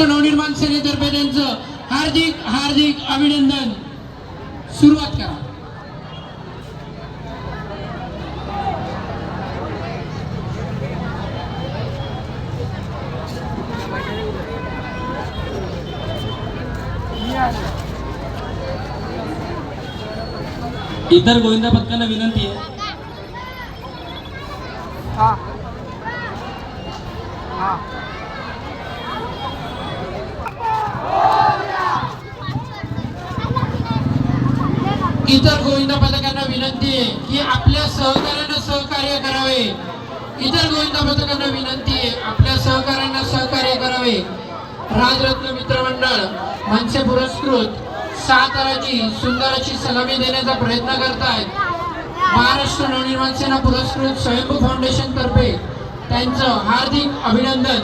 महाराष्ट्र नवनिर्माण सेनेतर्फे त्यांचं हार्दिक हार्दिक अभिनंदन। सुरुवात करा। इतर गोविंदा पथकांना विनंती आहे। इतर गोविंदा पथकांना विनंती आहे की आपल्या सहकार्यानं सहकार्य करावे। इतर गोविंदा पथकांना विनंती आहे आपल्या सहकार्यांना सहकार्य करावे। राजरत्न मित्रमंडळ मनसे पुरस्कृत 6 ताराची सुंदर अशी सलामी देण्याचा प्रयत्न करतायत। महाराष्ट्र नवनिर्माण सेना पुरस्कृत स्वयंभू फाउंडेशन तर्फे त्यांचं हार्दिक अभिनंदन।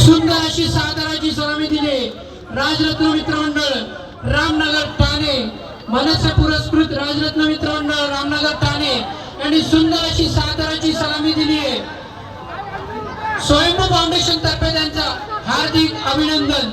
सुंदर अशी 6 ताराची सलामी दिली राजरत्न मित्रमंडळ रामनगर ठाणे। मनसे पुरस्कृत राजरत्न मित्रमंडळ रामनगर ठाणे यांनी सुंदर अशी 6 ताराची सलामी दिली आहे। स्वयंभू फाउंडेशन तर्फे त्यांचं हार्दिक अभिनंदन।